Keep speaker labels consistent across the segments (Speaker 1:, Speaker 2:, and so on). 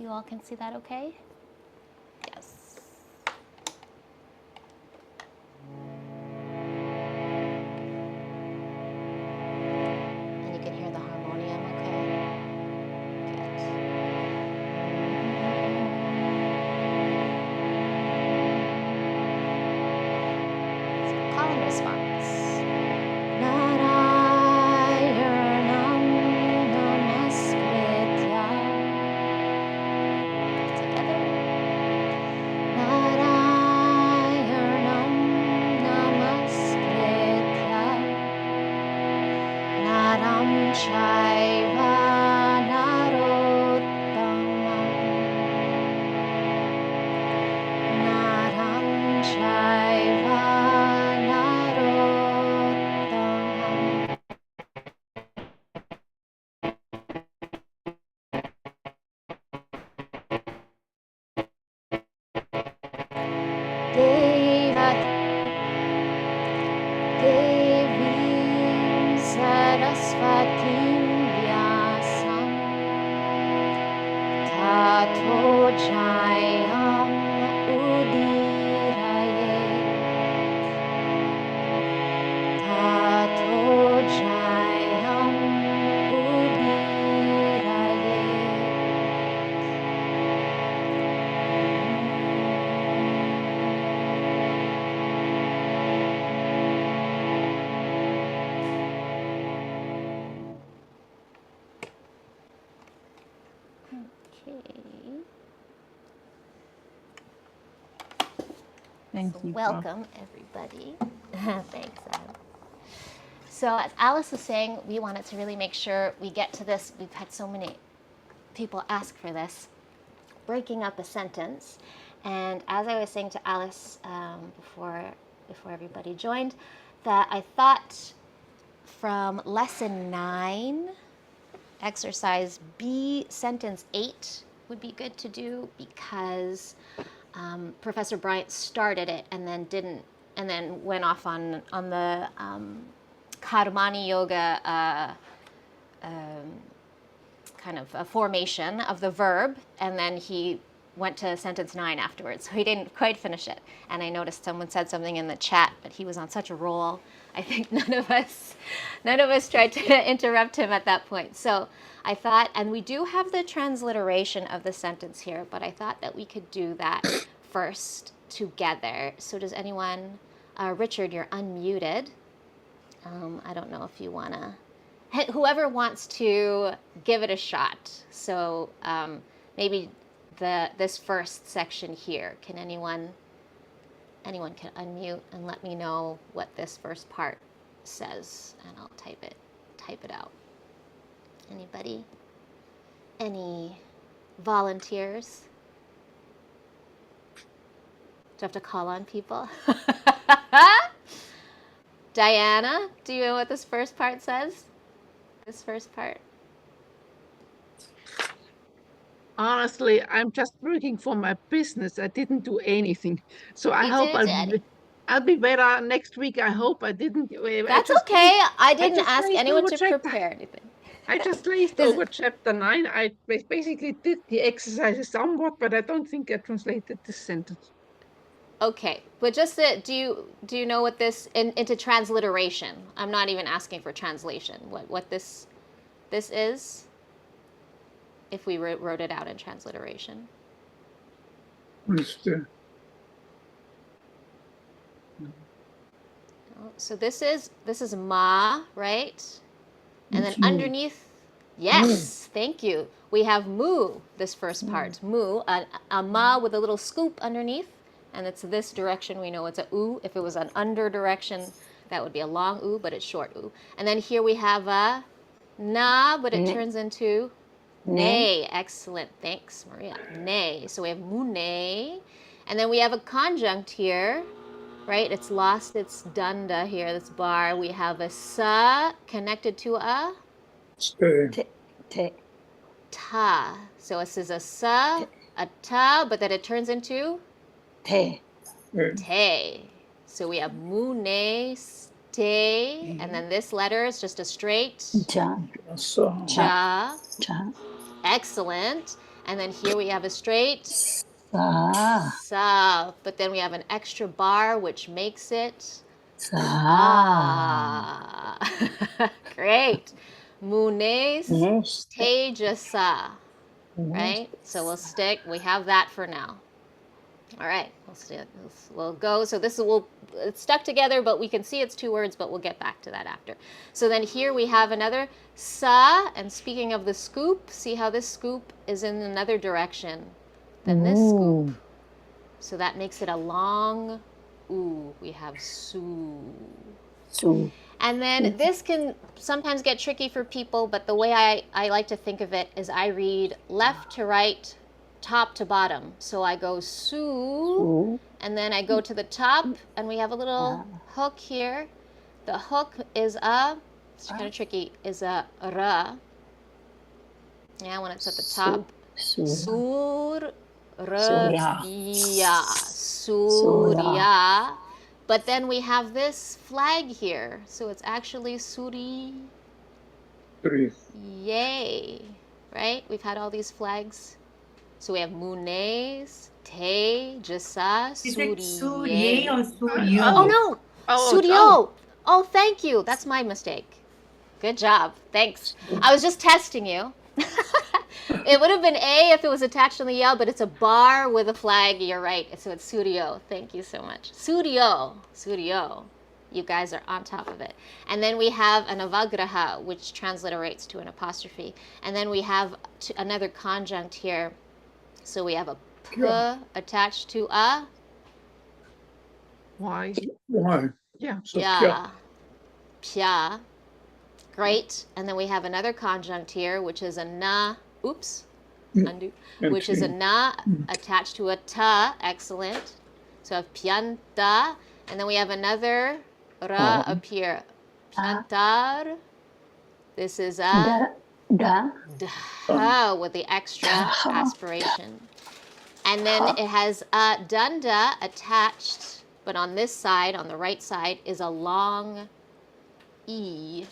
Speaker 1: You all can see that okay? Yes. And you can hear the harmonium okay? Good. So call and response. Narayanam namaskritya. Together. Narayanam namaskritya. Naram chaiva narottamam. Naram chaiva narottamam. Devat Devim Saraswatim Vyasam Tato Jayam Udiraye Tato Jayam Udiraye. Okay.
Speaker 2: Thank
Speaker 1: So
Speaker 2: you.
Speaker 1: welcome, everybody. Thanks, Anne. So as Alice was saying, we wanted to really make sure we get to this. We've had so many people ask for this, breaking up a sentence. And as I was saying to Alice before everybody joined, that I thought from lesson 9, exercise B, sentence 8 would be good to do, because Professor Bryant started it and then didn't, and then went off on the Karmani Yoga kind of a formation of the verb, and then he went to sentence 9 afterwards, so he didn't quite finish it. And I noticed someone said something in the chat, but he was on such a roll. I think none of us tried to interrupt him at that point. So I thought, and we do have the transliteration of the sentence here, but I thought that we could do that first together. So does anyone, Richard, you're unmuted. I don't know if you want to, whoever wants to give it a shot. So maybe this first section here, can anyone can unmute and let me know what this first part says, and I'll type it out. Anybody? Any volunteers? Do I have to call on people? Diana, do you know what this first part says? This first part?
Speaker 3: Honestly, I'm just working for my business. I didn't do anything. So I hope I'll be better next week. I hope I didn't.
Speaker 1: That's okay. I didn't ask anyone to prepare anything.
Speaker 3: I just glazed over chapter 9. I basically did the exercises somewhat, but I don't think I translated this sentence.
Speaker 1: Okay, but just do you know what this into transliteration? I'm not even asking for translation. What this is? If we wrote it out in transliteration. So this is ma, right? And then underneath, yes, thank you. We have mu, this first part. Mu, a ma with a little scoop underneath, and it's this direction. We know it's a u. If it was an under direction, that would be a long u, but it's short u. And then here we have a na, but it turns into ne. Excellent. Thanks, Maria. Ne. So we have mune. And then we have a conjunct here, right? It's lost its dunda here, this bar. We have a sa connected to a ta. So this is a sa, a ta, but then it turns into te. So we have mune, te, and then this letter is just a straight ja. Excellent. And then here we have a straight
Speaker 2: Sa.
Speaker 1: sa, but then we have an extra bar, which makes it
Speaker 2: Sa.
Speaker 1: ah. Great. Munes
Speaker 2: Nest.
Speaker 1: tejasa, right? So we have that for now. All right, we'll go. So it's stuck together, but we can see it's two words, but we'll get back to that after. So then here we have another sa, and speaking of the scoop, see how this scoop is in another direction than this scoop. So that makes it a long oo. We have su.
Speaker 2: Su.
Speaker 1: And then this can sometimes get tricky for people, but the way I like to think of it is I read left to right, top to bottom. So I go su, and then I go to the top, and we have a little hook here. The hook is it's kind of tricky, is a ra. Yeah, when it's at the top. Sur, ra, ya, surya. But then we have this flag here, so it's actually suri. Yay, right? We've had all these flags. So we have munes, te, jasa, surye.
Speaker 4: Surye or Suryo?
Speaker 1: Oh no, suryo. Oh, thank you. That's my mistake. Good job. Thanks. I was just testing you. It would have been A if it was attached on the yell, but it's a bar with a flag. You're right. So it's suryo. Thank you so much. Suryo. Suryo. You guys are on top of it. And then we have an avagraha, which transliterates to an apostrophe. And then we have another conjunct here. So we have a p attached to a.
Speaker 3: Why? Yeah.
Speaker 5: So
Speaker 1: Yeah. Pya. Great. And then we have another conjunct here, which is a na. Oops. Undo. Which is a na attached to a ta. Excellent. So I have pyanta. And then we have another ra up here. Pyantar. This is a
Speaker 2: Da.
Speaker 1: da with the extra aspiration. And then it has a danda attached, but on this side, on the right side, is a long e.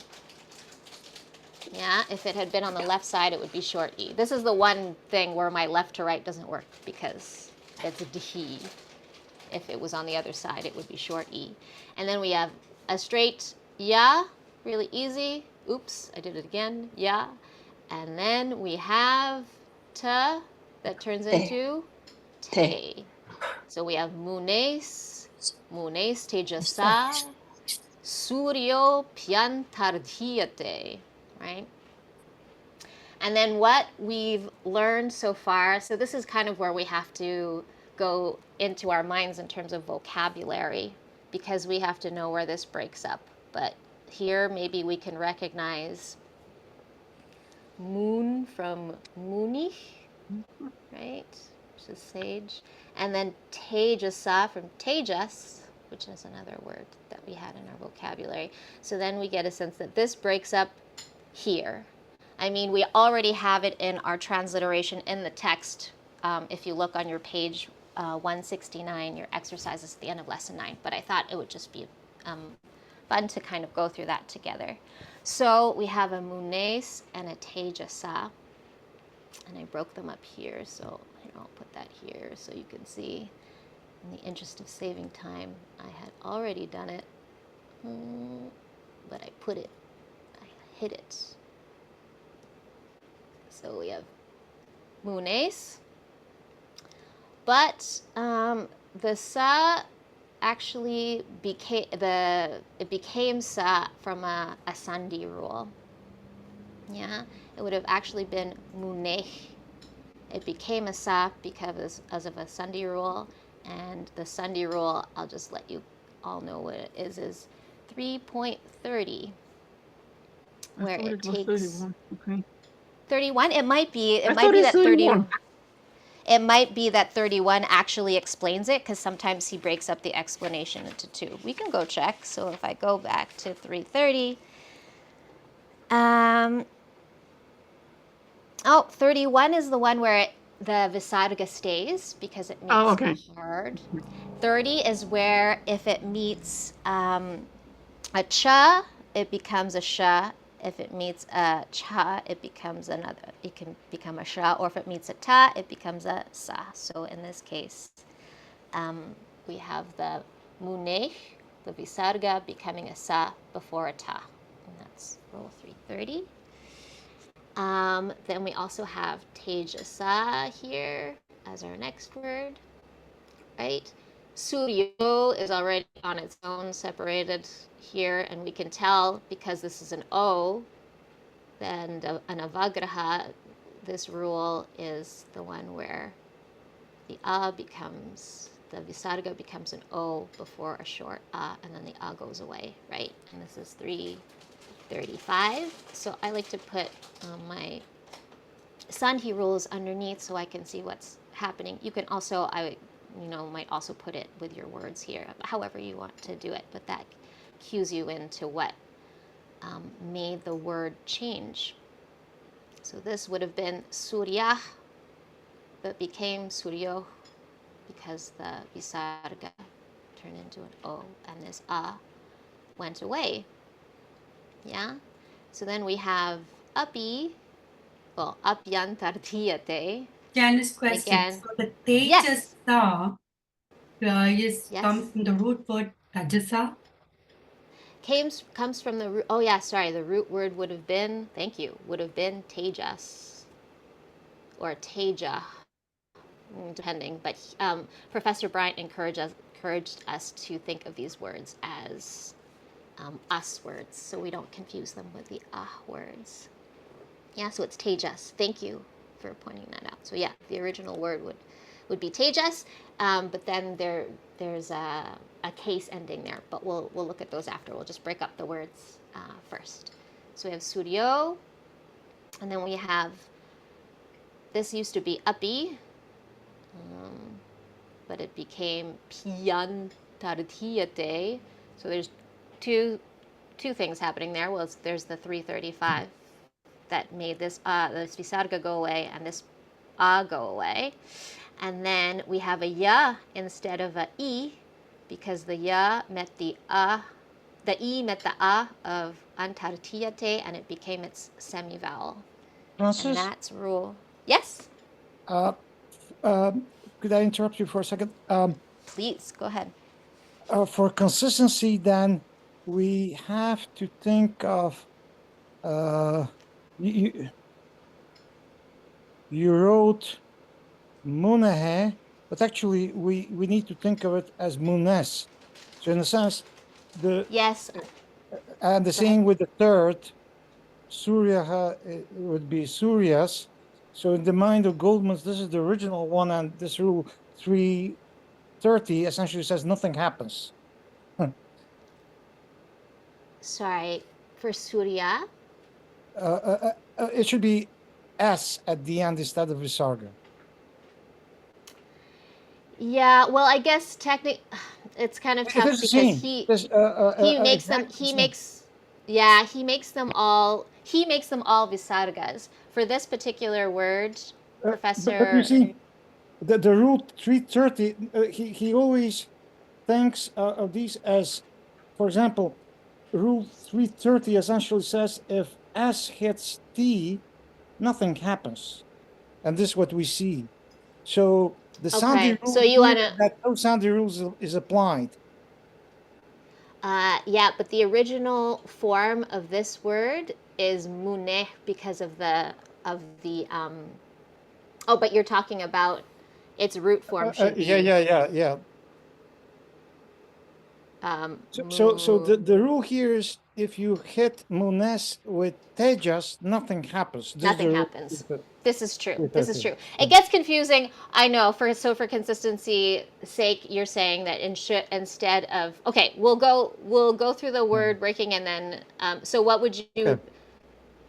Speaker 1: Yeah, if it had been on the left side, it would be short e. This is the one thing where my left to right doesn't work because it's a dhi. If it was on the other side, it would be short e. And then we have a straight ya, really easy. Oops, I did it again. Ya. And then we have ta that turns into te. So we have munes tejasa, suryo pyantardhiyate, right? And then what we've learned so far, so this is kind of where we have to go into our minds in terms of vocabulary, because we have to know where this breaks up. But here maybe we can recognize moon from munich, right, which is sage, and then tejasa from tejas, which is another word that we had in our vocabulary. So then we get a sense that this breaks up here. I mean, we already have it in our transliteration in the text. If you look on your page 169, your exercises at the end of lesson 9, but I thought it would just be fun to kind of go through that together. So we have a munes and a tejasa, and I broke them up here, so I'll put that here so you can see. In the interest of saving time, I had already done it, but I hid it. So we have munes, but the sa actually became sa from a sandhi rule. Yeah, it would have actually been munech. It became a sa because of a sandhi rule, and the sandhi rule, I'll just let you all know what it is 3.30, where it takes
Speaker 3: 31. Okay.
Speaker 1: 31. It might be that
Speaker 3: 31.
Speaker 1: It might be that 31 actually explains it, because sometimes he breaks up the explanation into two. We can go check. So if I go back to 330, 31 is the one where the visarga stays because it makes it hard. 30 is where if it meets a cha, it becomes a sha. If it meets a cha, it becomes another. It can become a sha, or if it meets a ta, it becomes a sa. So in this case, we have the muneh, the visarga, becoming a sa before a ta. And that's rule 330. Then we also have tejasa here as our next word, right? Suryo is already on its own, separated here, and we can tell because this is an O, then an avagraha, this rule is the one where the a becomes, the visarga becomes an O before a short a, and then the a goes away, right? And this is 335. So I like to put my Sandhi rules underneath so I can see what's happening. You can also, might also put it with your words here, however you want to do it, but that cues you into what made the word change. So this would have been Surya, but became Suryo because the visarga turned into an O, and this a went away. Yeah? So then we have api, well, apyantartiyate.
Speaker 4: Janice question.
Speaker 1: Again,
Speaker 4: So the
Speaker 1: yes.
Speaker 4: tejasa
Speaker 1: Yes.
Speaker 4: comes from the root word tajasa.
Speaker 1: Comes from the root. Oh yeah, sorry. The root word would have been, thank you, would have been tejas or teja, depending. But Professor Bryant encouraged us to think of these words as us words, so we don't confuse them with the ah words. Yeah, so it's tejas. Thank you for pointing that out. So yeah, the original word would be tejas, but then there's a case ending there. But we'll look at those after. We'll just break up the words first. So we have suryo, and then we have, this used to be api, but it became pyantartiyate. So there's two things happening there. Well, there's the 335 that made this visarga go away and this go away. And then we have a ya instead of a e, because the ya met the e met the a of antartiyate, and it became its semivowel.
Speaker 5: Francis?
Speaker 1: And that's rule. Yes?
Speaker 5: Could I interrupt you for a second?
Speaker 1: Please, go ahead.
Speaker 5: For consistency, then, we have to think of, you wrote munehe, but actually we need to think of it as munes. So in a sense,
Speaker 1: Yes.
Speaker 5: And the same with the third, Surya would be Suryas. So in the mind of Goldman's, this is the original one, and this rule 330 essentially says nothing happens.
Speaker 1: Sorry, for Surya?
Speaker 5: It should be S at the end instead of Visarga.
Speaker 1: Yeah, well, I guess technically it's kind of tough because he makes them all visargas. For this particular word, Professor.
Speaker 5: But you see, the rule 330, he always thinks of these as, for example, rule 330 essentially says if S hits T, nothing happens. And this is what we see. So the Sandhi rule,
Speaker 1: so you wanna,
Speaker 5: that no Sandhi rules is applied.
Speaker 1: Yeah, but the original form of this word is muneh because of the oh, but you're talking about its root form should be.
Speaker 5: Yeah. So the rule here is if you hit munes with tejas, nothing happens.
Speaker 1: Nothing happens. This is true. This is true. It gets confusing. I know. For consistency sake, you're saying that instead of, okay, we'll go through the word breaking, and then so what would you?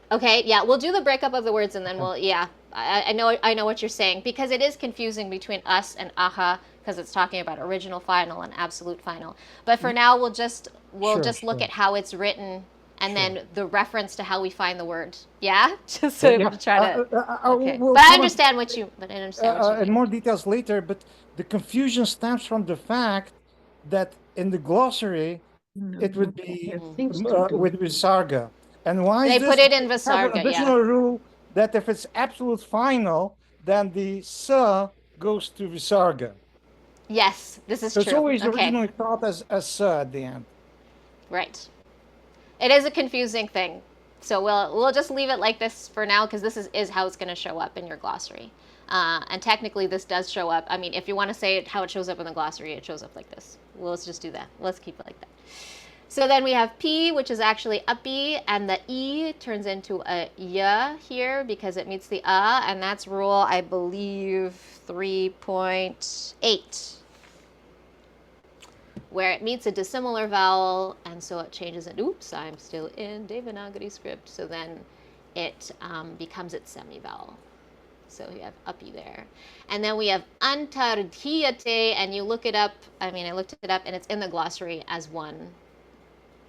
Speaker 1: Okay, yeah, we'll do the breakup of the words, and then I know what you're saying, because it is confusing between us and aha, because it's talking about original final and absolute final. But for now, we'll just look at how it's written, and then the reference to how we find the word. Yeah, just so to try to. Okay. But I understand what you. But I understand what you mean.
Speaker 5: In more details later. But the confusion stems from the fact that in the glossary it would be with Visarga, And why is
Speaker 1: They
Speaker 5: this?
Speaker 1: put it in
Speaker 5: They have an
Speaker 1: Visarga,
Speaker 5: additional rule that if it's absolute final, then the sa goes to Visarga.
Speaker 1: Yes, this is
Speaker 5: So it's
Speaker 1: true.
Speaker 5: always
Speaker 1: Okay,
Speaker 5: originally thought as sa at the end.
Speaker 1: right. It is a confusing thing. So we'll just leave it like this for now because this is how it's going to show up in your glossary. And technically, this does show up. I mean, if you want to say it how it shows up in the glossary, it shows up like this. Well, let's just do that. Let's keep it like that. So then we have P, which is actually uppy, and the E turns into a Y here because it meets the and that's rule, I believe, 3.8. Where it meets a dissimilar vowel, and so it changes it. Oops, I'm still in Devanagari script. So then it becomes its semivowel. So you have uppy there. And then we have antardhiyate, and you look it up. I mean, I looked it up, and it's in the glossary as one.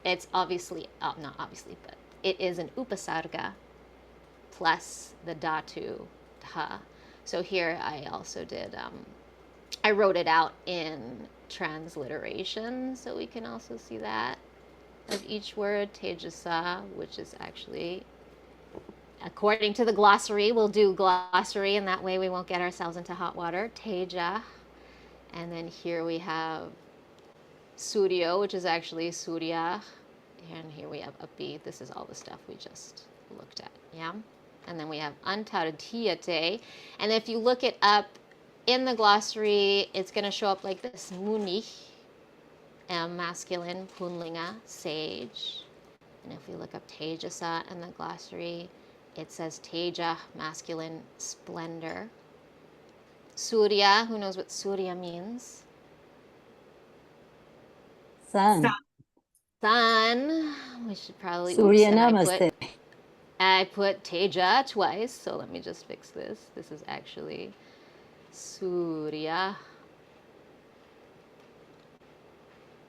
Speaker 1: It's obviously, not obviously, but it is an upasarga plus the dhatu, dha. So here I also did, I wrote it out in transliteration, so we can also see that of each word. Tejasa, which is actually, according to the glossary, we'll do glossary, and that way we won't get ourselves into hot water. Teja. And then here we have Suryo, which is actually Surya. And here we have Api. This is all the stuff we just looked at. Yeah. And then we have Antardhiyate. And if you look it up in the glossary, it's going to show up like this: Muni, masculine, Punlinga, sage. And if we look up Tejasa in the glossary, it says Teja, masculine, splendor. Surya, who knows what Surya means?
Speaker 2: Sun.
Speaker 1: Sun. We should probably.
Speaker 2: Surya
Speaker 1: Oops,
Speaker 2: Namaste.
Speaker 1: I put Teja twice, so let me just fix this. This is actually Surya,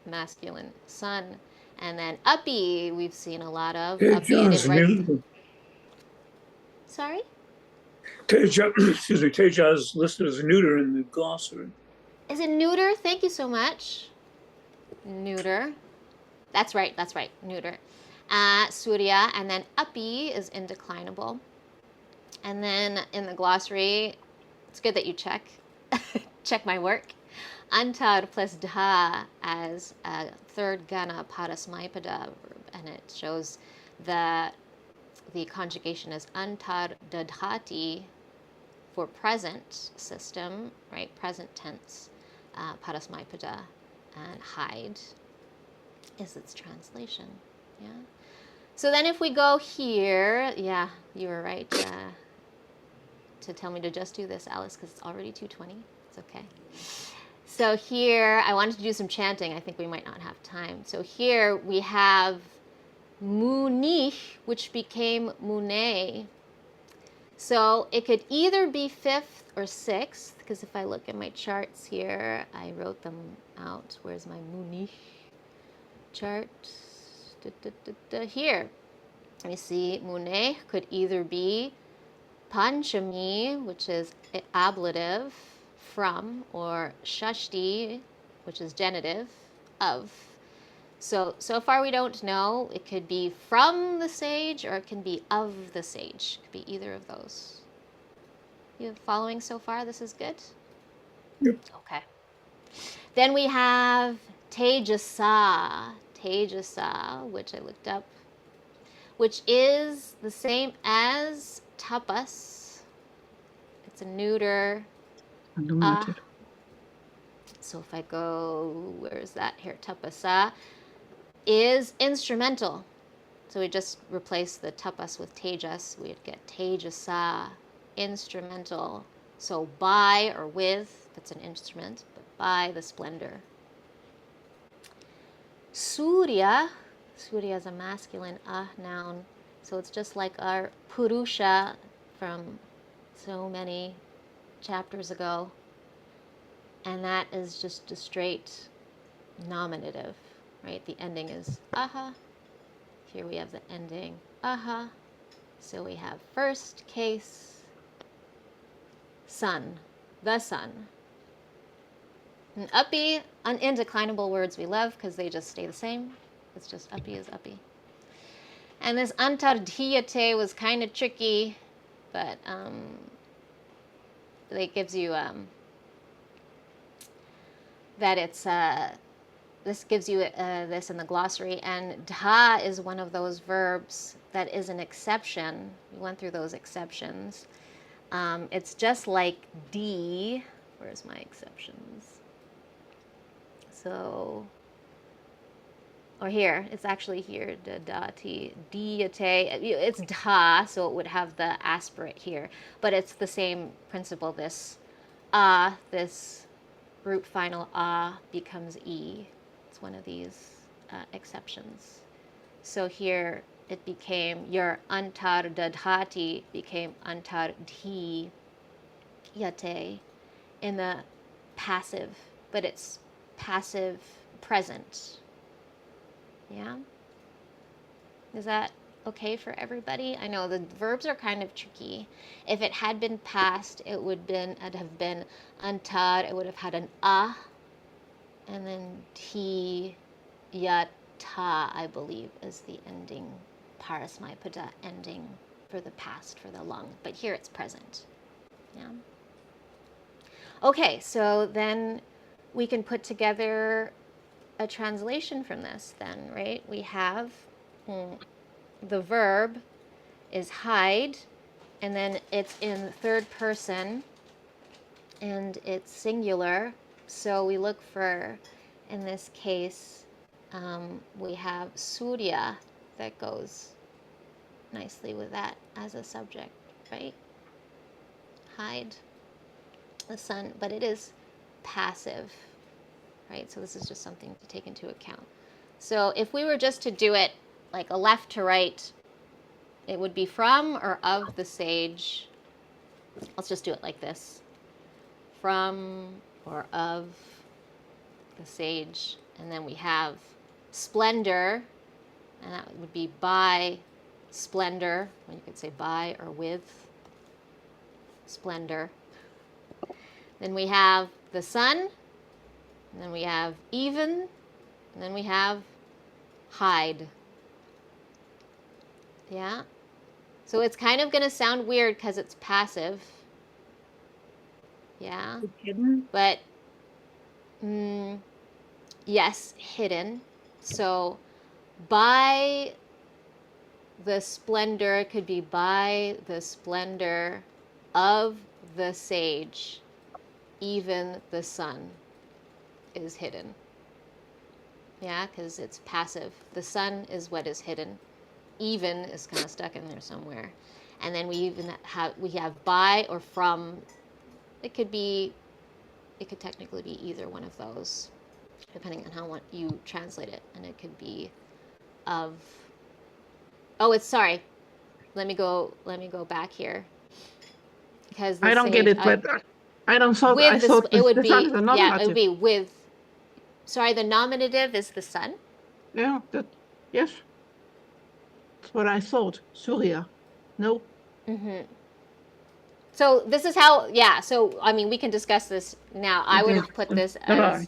Speaker 1: masculine, sun. And then Uppy, we've seen a lot of.
Speaker 6: Teja is neuter.
Speaker 1: Sorry?
Speaker 6: Teja, excuse me, Teja is listed as neuter in the glossary.
Speaker 1: Is it neuter? Thank you so much. Neuter. That's right, neuter. Surya, and then Uppy is indeclinable. And then in the glossary, it's good that you check my work. Antar plus dha as a third gana parasmaipada verb, and it shows that the conjugation is antar dadhati for present system, right? Present tense, parasmaipada, and hide is its translation. Yeah. So then if we go here, yeah, you were right to tell me to just do this, Alice, because it's already 2:20. It's okay. So here, I wanted to do some chanting. I think we might not have time. So here we have Munich, which became Mune. So it could either be 5th or 6th, because if I look at my charts here, I wrote them out. Where's my Munich chart? Here. You see, Mune could either be Panchami, which is ablative, from, or Shashti, which is genitive, of. So far we don't know. It could be from the sage or it can be of the sage. It could be either of those. You following so far? This is good?
Speaker 6: Yep.
Speaker 1: Okay. Then we have Tejasa, which I looked up, which is the same as tapas. It's a neuter. So if I go, where is that here? Tapasa is instrumental. So we just replace the tapas with tejas. We'd get tejasa, instrumental. So by or with, that's an instrument, but by the splendor. Surya is a masculine noun. So it's just like our purusha from so many chapters ago. And that is just a straight nominative, right? The ending is aha. Here we have the ending aha. So we have first case sun, the sun. And uppy, indeclinable words we love because they just stay the same. It's just uppy is uppy. And this antardhiyate was kind of tricky, but it gives you that it's this gives you this in the glossary. And dha is one of those verbs that is an exception. We went through those exceptions. It's just like D. Where's my exceptions? So, or here, it's actually here, dati, diyate. It's dha, so it would have the aspirate here. But it's the same principle. This this root final becomes e. It's one of these exceptions. So here it became, your antardadhati became antardhiyate in the passive, but it's passive present. Yeah? Is that okay for everybody? I know the verbs are kind of tricky. If it had been past, it would have been antar, it would have had an a, and then ti, yata, I believe, is the ending, parasmaipada ending for the past, for the lung. But here it's present. Yeah? Okay, so then we can put together a translation from this then, right? We have the verb is hide, and then it's in third person, and it's singular. So we look for, in this case, we have Surya that goes nicely with that as a subject, right? Hide the sun, but it is passive, right? So this is just something to take into account. So if we were just to do it like a left to right, it would be from or of the sage. Let's just do it like this. From or of the sage. And then we have splendor, and that would be by splendor. Or you could say by or with splendor. Then we have the sun, and then we have even, and then we have hide. Yeah? So it's kind of going to sound weird because it's passive. Yeah?
Speaker 3: Hidden.
Speaker 1: But, yes, hidden. So by the splendor could be by the splendor of the sage, even the sun is hidden. Yeah, because it's passive. The sun is what is hidden. Even is kind of stuck in there somewhere. And then we have by or from. It could technically be either one of those, depending on how you translate it. And it could be of. Oh, it's sorry. Let me go back here. Because
Speaker 3: I don't get it, but I don't thought. I thought
Speaker 1: it would
Speaker 3: the
Speaker 1: be,
Speaker 3: sun is a nominative.
Speaker 1: yeah, it would be with. Sorry, the nominative is the sun.
Speaker 3: Yeah, yes. That's what I thought. Surya. No.
Speaker 1: Mm-hmm. So this is how, yeah, so, I mean, we can discuss this now. I would have put this as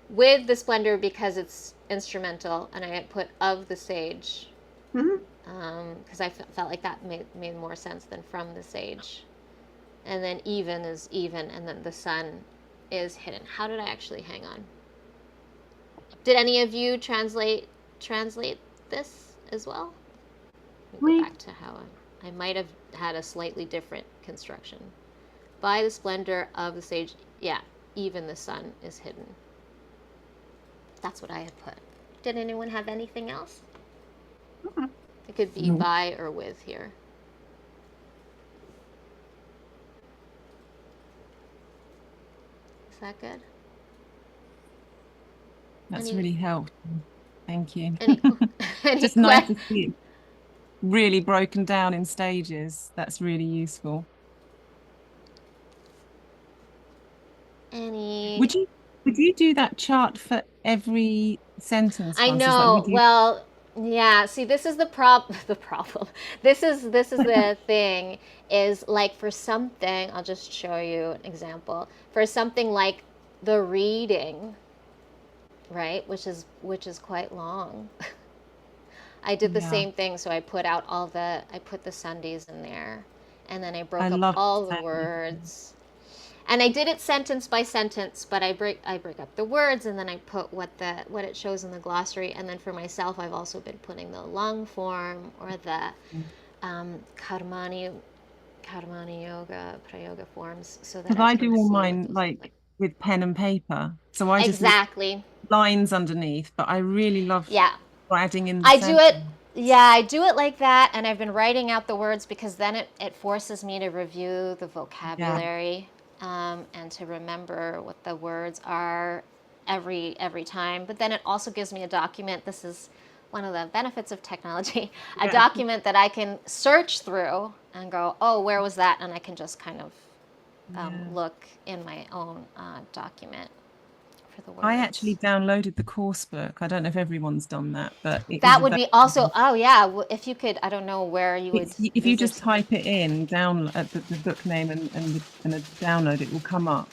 Speaker 1: with the splendor because it's instrumental, and I put of the sage. Because I felt like that made more sense than from the sage. And then even is even, and then the sun is hidden. How did I actually, hang on. Did any of you translate this as well? Let me go back to how I might have had a slightly different construction. By the splendor of the sage, yeah, even the sun is hidden. That's what I had put. Did anyone have anything else? It could be by or with here. Is that good?
Speaker 7: That's really helpful. Thank you.
Speaker 1: Any
Speaker 7: Just nice to see it really broken down in stages. That's really useful. Would you do that chart for every sentence?
Speaker 1: I know. Well, yeah. See, this is the problem. This is the thing. Is like for something. I'll just show you an example. For something like the reading, right? Which is quite long. I did the
Speaker 7: Yeah.
Speaker 1: same thing. So I put the Sundays in there, and then I broke
Speaker 7: I
Speaker 1: up
Speaker 7: love
Speaker 1: all the
Speaker 7: Sundays.
Speaker 1: words. And I did it sentence by sentence, but I break up the words, and then I put what it shows in the glossary. And then for myself, I've also been putting the long form or the karmani yoga, prayoga forms, so that
Speaker 7: Because
Speaker 1: I
Speaker 7: I
Speaker 1: can
Speaker 7: do all
Speaker 1: see what
Speaker 7: mine
Speaker 1: those look like.
Speaker 7: with pen and paper. So I just leave
Speaker 1: Exactly.
Speaker 7: lines underneath, but I really love
Speaker 1: Yeah.
Speaker 7: adding in the
Speaker 1: I do it.
Speaker 7: sentence.
Speaker 1: Yeah, I do it like that, and I've been writing out the words because then it forces me to review the vocabulary and to remember what the words are every time. But then it also gives me a document. This is one of the benefits of technology. A
Speaker 3: Yeah.
Speaker 1: document that I can search through and go, oh, where was that? And I can just kind of look in my own document for the words.
Speaker 7: I actually downloaded the course book. I don't know if everyone's done that, but it is
Speaker 1: That would be also, oh yeah, if you could, I don't know where you would.
Speaker 7: if you just type it in, down at the book name and a download, it will come up.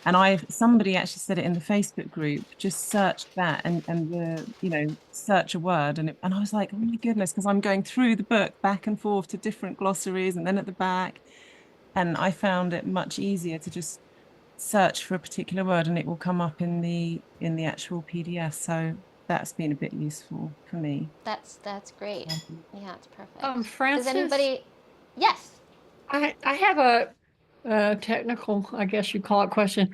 Speaker 7: And somebody actually said it in the Facebook group, just search that and search a word. And I was like, oh my goodness, because I'm going through the book back and forth to different glossaries and then at the back. And I found it much easier to just search for a particular word and it will come up in the actual PDF. So that's been a bit useful for me.
Speaker 1: That's great. Yeah, it's perfect.
Speaker 8: Francis?
Speaker 1: Does anybody? Yes.
Speaker 8: I have a technical, I guess you call it, question,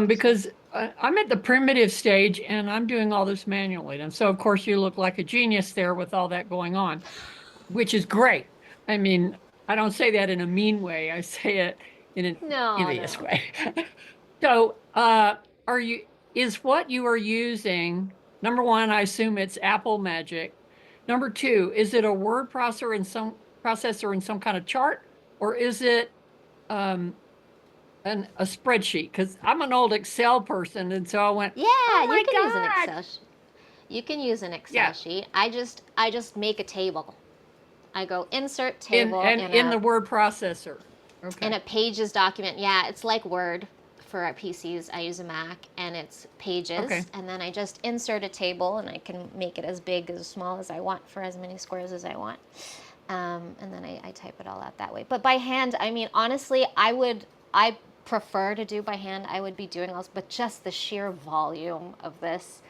Speaker 8: because I'm at the primitive stage and I'm doing all this manually. And so, of course, you look like a genius there with all that going on, which is great. I mean, I don't say that in a mean way. I say it in an envious way. So, is what you are using, number one, I assume it's Apple Magic. Number two, is it a word processor in some kind of chart, or is it a spreadsheet? Because I'm an old Excel person, and so I went,
Speaker 1: Yeah,
Speaker 8: oh my
Speaker 1: you can use an
Speaker 8: God.
Speaker 1: Excel sheet. You can use an Excel sheet. I just make a table. I go insert table
Speaker 8: in the word processor. Okay.
Speaker 1: In a Pages document. Yeah, it's like Word for our PCs. I use a Mac, and it's Pages.
Speaker 8: Okay.
Speaker 1: And then I just insert a table, and I can make it as big as small as I want for as many squares as I want. And then I type it all out that way. But by hand, I mean, honestly, I prefer to do by hand. I would be doing else, but just the sheer volume of this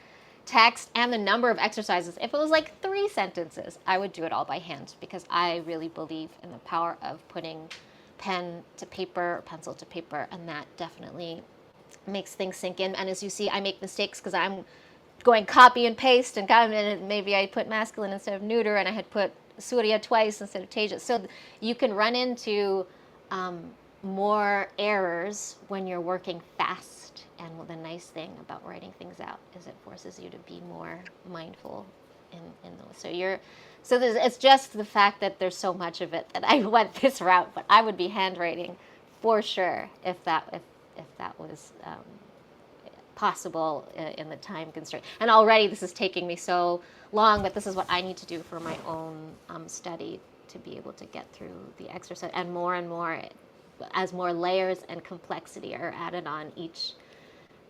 Speaker 1: text and the number of exercises. If it was like 3 sentences, I would do it all by hand because I really believe in the power of putting pen to paper, pencil to paper, and that definitely makes things sink in. And as you see, I make mistakes because I'm going copy and paste, and maybe I put masculine instead of neuter, and I had put Surya twice instead of Tejas. So you can run into more errors when you're working fast. And the nice thing about writing things out is it forces you to be more mindful in those. So it's just the fact that there's so much of it that I went this route, but I would be handwriting for sure if that was possible in the time constraint. And already this is taking me so long, but this is what I need to do for my own study to be able to get through the exercise. And more, as more layers and complexity are added on each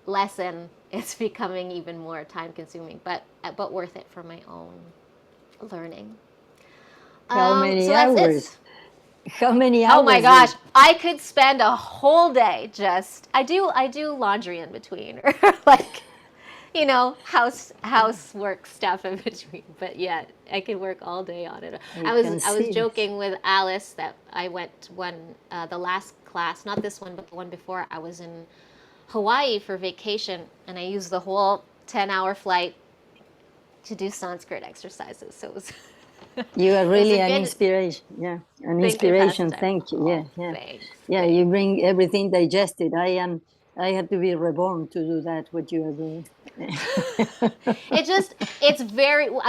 Speaker 1: lesson, it's becoming even more time consuming, but worth it for my own learning.
Speaker 2: How many
Speaker 1: so that's
Speaker 2: hours?
Speaker 1: it.
Speaker 2: How many hours?
Speaker 1: Oh my gosh, I could spend a whole day just. I do laundry in between, or like, housework stuff in between. But yeah, I could work all day on it. I was joking with Alice that I went the last class, not this one, but the one before. I was in Hawaii for vacation, and I used the whole 10-hour flight to do Sanskrit exercises. So it was.
Speaker 2: You are really an inspiration. Yeah, an inspiration. Thank you. Yeah, yeah.
Speaker 1: Thanks.
Speaker 2: Yeah, you bring everything digested. I have to be reborn to do that, what you are doing.
Speaker 1: I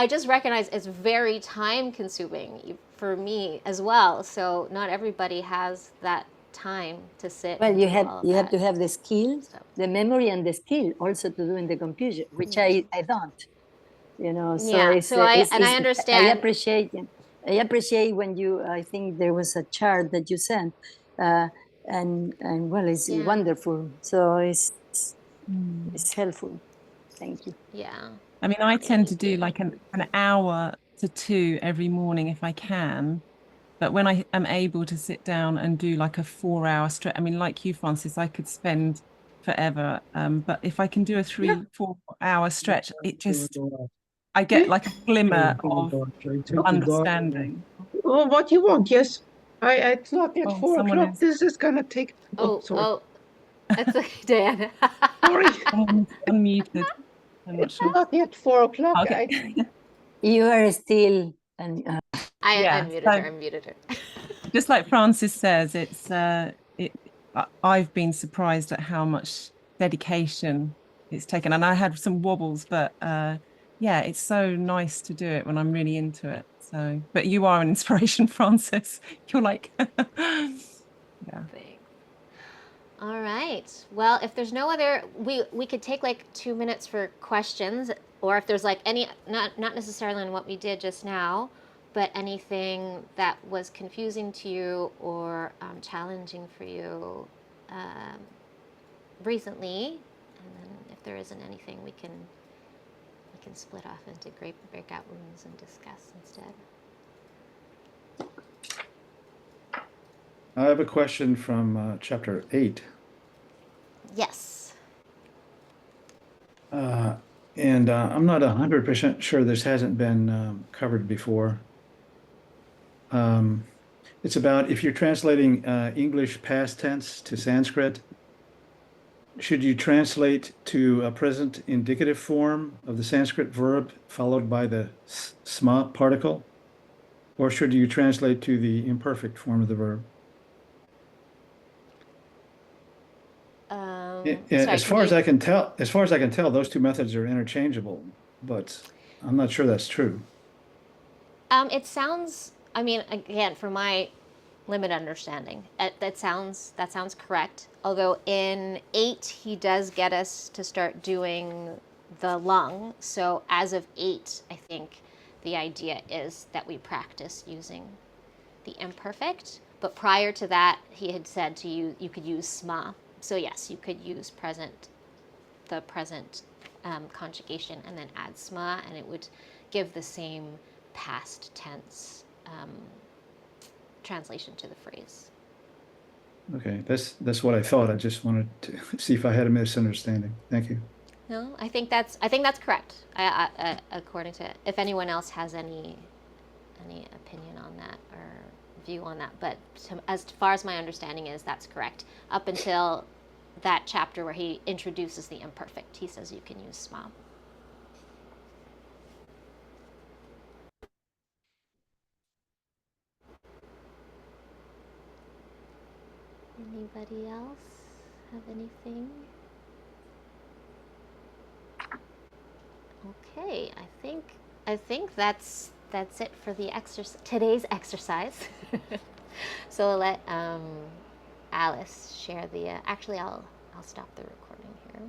Speaker 1: just recognize it's very time consuming for me as well. So not everybody has that time to sit.
Speaker 2: Well,
Speaker 1: and
Speaker 2: you
Speaker 1: do
Speaker 2: have
Speaker 1: all of
Speaker 2: you have
Speaker 1: that
Speaker 2: to have the skill, the memory, and the skill also to do in the computer, which I don't. So
Speaker 1: yeah. I understand.
Speaker 2: I appreciate when you. I think there was a chart that you sent, and well, it's wonderful. So it's helpful. Thank you.
Speaker 1: Yeah.
Speaker 7: I mean, I tend to do like an hour to 2 every morning if I can. But when I am able to sit down and do like a 4-hour stretch, I mean, like you, Francis, I could spend forever. But if I can do a 3-4 hour stretch, it just, I get like a glimmer of understanding.
Speaker 3: Oh, what you want? Yes. It's not yet
Speaker 7: Oh,
Speaker 3: 4
Speaker 7: someone
Speaker 3: o'clock.
Speaker 7: is.
Speaker 3: This is gonna take. Oh, sorry.
Speaker 1: Oh, that's okay, Diana.
Speaker 3: Sorry.
Speaker 7: Someone's unmuted. I'm not
Speaker 3: It's
Speaker 7: sure.
Speaker 3: not yet 4 o'clock.
Speaker 7: Okay.
Speaker 2: You are still, and
Speaker 1: I
Speaker 7: Yeah,
Speaker 1: unmuted her.
Speaker 7: Just like Francis says, I've been surprised at how much dedication it's taken, and I had some wobbles, but yeah, it's so nice to do it when I'm really into it. So, but you are an inspiration, Francis. You're like, yeah.
Speaker 1: Thanks. All right. Well, if there's no other, we could take like 2 minutes for questions, or if there's like any, not necessarily on what we did just now, but anything that was confusing to you or challenging for you recently, and then if there isn't anything, we can split off into great breakout rooms and discuss instead.
Speaker 5: I have a question from chapter 8.
Speaker 1: Yes.
Speaker 5: And I'm not 100% sure this hasn't been covered before. It's about if you're translating English past tense to Sanskrit, should you translate to a present indicative form of the Sanskrit verb followed by the sma particle? Or should you translate to the imperfect form of the verb?
Speaker 1: Sorry,
Speaker 5: As far as I can tell, those two methods are interchangeable, but I'm not sure that's true.
Speaker 1: It sounds. I mean, again, from my limited understanding, that sounds correct. Although in 8, he does get us to start doing the lung. So as of 8, I think the idea is that we practice using the imperfect. But prior to that, he had said to you could use sma. So yes, you could use the present conjugation and then add sma, and it would give the same past tense translation to the phrase.
Speaker 5: Okay, that's what I thought. I just wanted to see if I had a misunderstanding. Thank you.
Speaker 1: No, I think that's correct. According to, if anyone else has any opinion on that or view on that, but as far as my understanding is, that's correct. Up until that chapter where he introduces the imperfect, he says you can use sma. Anybody else have anything? Okay, I think that's it for the today's exercise. So I'll let Alice share the. Actually, I'll stop the recording here.